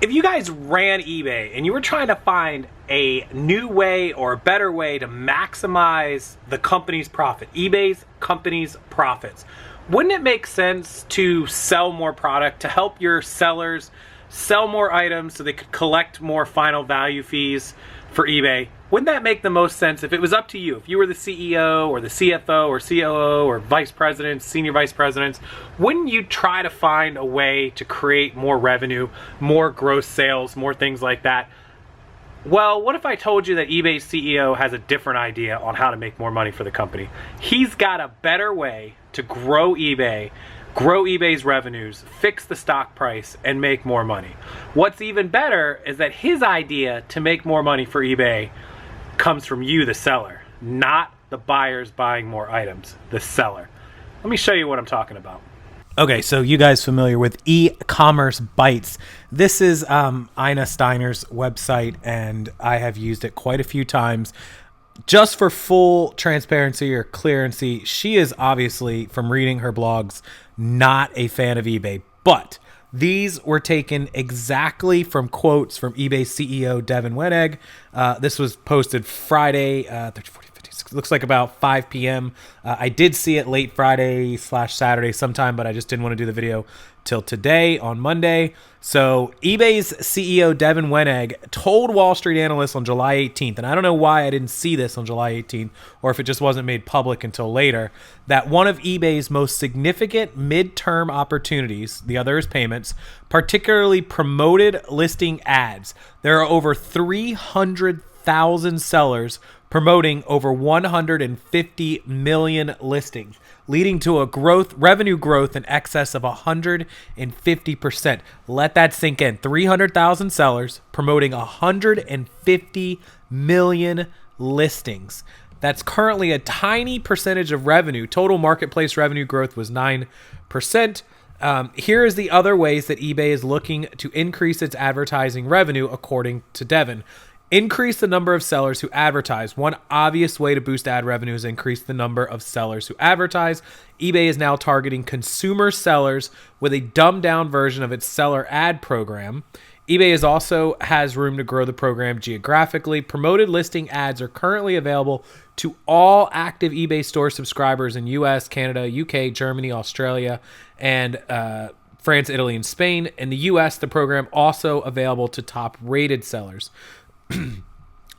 If you guys ran eBay and you were trying to find a new way or a better way to maximize the company's profit, eBay's company's profits, wouldn't it make sense to sell more product to help your sellers sell more items so they could collect more final value fees for eBay? Wouldn't that make the most sense if it was up to you? If you were the CEO or the CFO or COO or vice presidents, senior vice presidents, wouldn't you try to find a way to create more revenue, more gross sales, more things like that? Well, what if I told you that eBay's CEO has a different idea on how to make more money for the company? He's got a better way to grow eBay, grow eBay's revenues, fix the stock price, and make more money. What's even better is that his idea to make more money for eBay comes from you, the seller, not the buyers buying more items, the seller. Let me show you what I'm talking about. Okay, so you guys familiar with e-commerce bites? This is Ina Steiner's website, and I have used it quite a few times. Just for full transparency or clearancy, she is obviously, from reading her blogs, not a fan of eBay, but these were taken exactly from quotes from eBay CEO Devin Wenig. This was posted Friday, 30, 40, 50, looks like about 5 p.m. I did see it late Friday/Saturday sometime, but I just didn't want to do the video till today on Monday. So eBay's CEO Devin Wenig told Wall Street analysts on July 18th, and I don't know why I didn't see this on July 18th, or if it just wasn't made public until later, that one of eBay's most significant midterm opportunities, the other is payments, particularly promoted listing ads. There are over 300,000 sellers promoting over 150 million listings, leading to a revenue growth in excess of 150%. Let that sink in. 300,000 sellers promoting 150 million listings. That's currently a tiny percentage of revenue. Total marketplace revenue growth was 9%. Here is the other ways that eBay is looking to increase its advertising revenue, according to Devin. Increase the number of sellers who advertise. One obvious way to boost ad revenue is increase the number of sellers who advertise. eBay is now targeting consumer sellers with a dumbed down version of its seller ad program. eBay also has room to grow the program geographically. Promoted listing ads are currently available to all active eBay store subscribers in US, Canada, UK, Germany, Australia, and France, Italy, and Spain. In the US, the program also available to top rated sellers.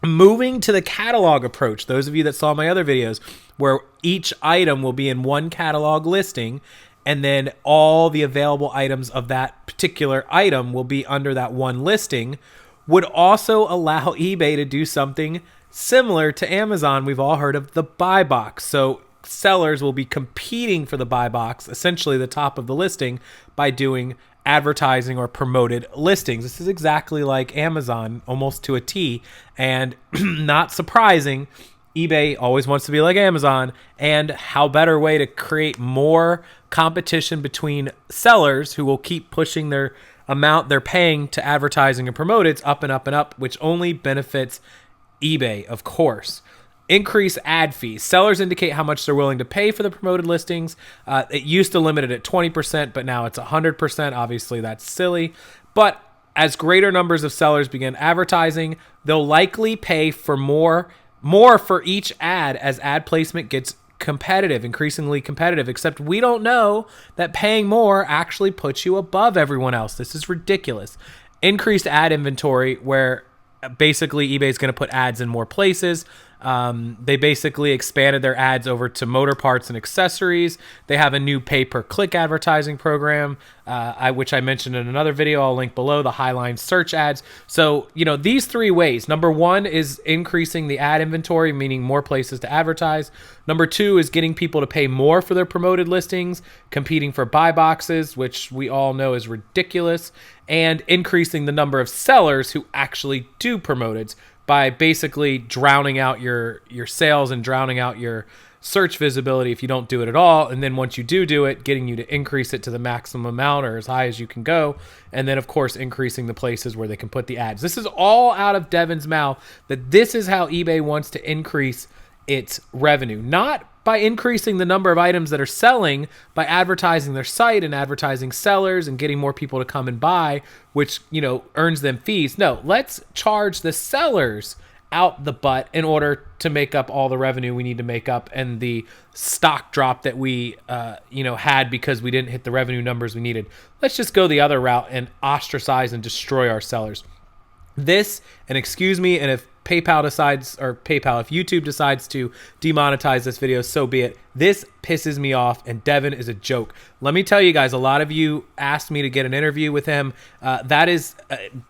Moving to the catalog approach, those of you that saw my other videos where each item will be in one catalog listing and then all the available items of that particular item will be under that one listing, would also allow eBay to do something similar to Amazon. We've all heard of the buy box. So sellers will be competing for the buy box, essentially the top of the listing, by doing advertising or promoted listings. This is exactly like Amazon, almost to a T, and not surprising, eBay always wants to be like Amazon, and how better way to create more competition between sellers who will keep pushing their amount they're paying to advertising and promote it up and up and up, which only benefits eBay, of course. Increase ad fees. Sellers indicate how much they're willing to pay for the promoted listings. It used to limit it at 20%, but now it's 100%. Obviously, that's silly. But as greater numbers of sellers begin advertising, they'll likely pay for more for each ad as ad placement gets increasingly competitive, except we don't know that paying more actually puts you above everyone else. This is ridiculous. Increased ad inventory, where basically eBay is going to put ads in more places. They basically expanded their ads over to motor parts and accessories. They have a new pay-per-click advertising program, which I mentioned in another video. I'll link below, the Highline search ads. So, these three ways. Number one is increasing the ad inventory, meaning more places to advertise. Number two is getting people to pay more for their promoted listings, competing for buy boxes, which we all know is ridiculous, and increasing the number of sellers who actually do promote it, by basically drowning out your sales and drowning out your search visibility if you don't do it at all. And then once you do it, getting you to increase it to the maximum amount or as high as you can go. And then, of course, increasing the places where they can put the ads. This is all out of Devin's mouth, that this is how eBay wants to increase its revenue. Not by increasing the number of items that are selling by advertising their site and advertising sellers and getting more people to come and buy, which, you know, earns them fees. No, let's charge the sellers out the butt in order to make up all the revenue we need to make up and the stock drop that we had because we didn't hit the revenue numbers we needed. Let's just go the other route and ostracize and destroy our sellers. This, and excuse me, and if if YouTube decides to demonetize this video, so be it. This pisses me off, and Devin is a joke. Let me tell you guys, a lot of you asked me to get an interview with him. That is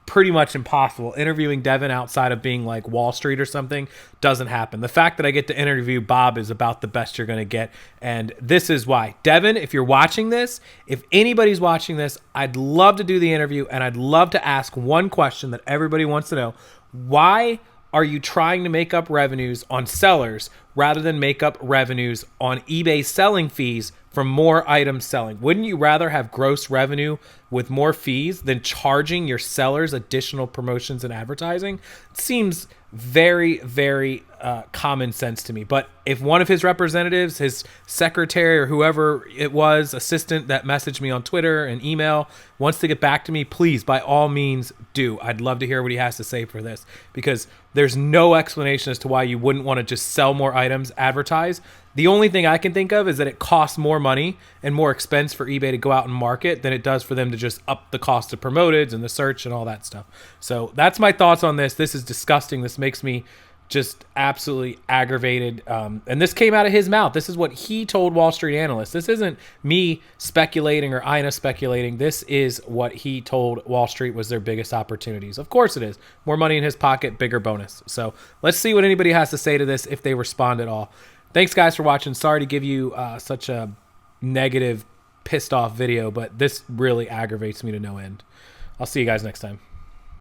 pretty much impossible. Interviewing Devin outside of being like Wall Street or something doesn't happen. The fact that I get to interview Bob is about the best you're going to get, and this is why. Devin, if you're watching this, if anybody's watching this, I'd love to do the interview, and I'd love to ask one question that everybody wants to know. Why are you trying to make up revenues on sellers rather than make up revenues on eBay selling fees from more items selling? Wouldn't you rather have gross revenue with more fees than charging your sellers additional promotions and advertising? It seems very, very common sense to me. But if one of his representatives, his secretary or whoever it was, assistant that messaged me on Twitter and email, wants to get back to me, please, by all means, do. I'd love to hear what he has to say for this, because there's no explanation as to why you wouldn't want to just sell more items, advertise. The only thing I can think of is that it costs more money and more expense for eBay to go out and market than it does for them to just up the cost of promoted and the search and all that stuff. So that's my thoughts on this. This is disgusting. This makes me just absolutely aggravated. And this came out of his mouth. This is what he told Wall Street analysts. This isn't me speculating or Ina speculating. This is what he told Wall Street was their biggest opportunities. Of course it is. More money in his pocket, bigger bonus. So let's see what anybody has to say to this, if they respond at all. Thanks, guys, for watching. Sorry to give you such a negative, pissed off video, but this really aggravates me to no end. I'll see you guys next time.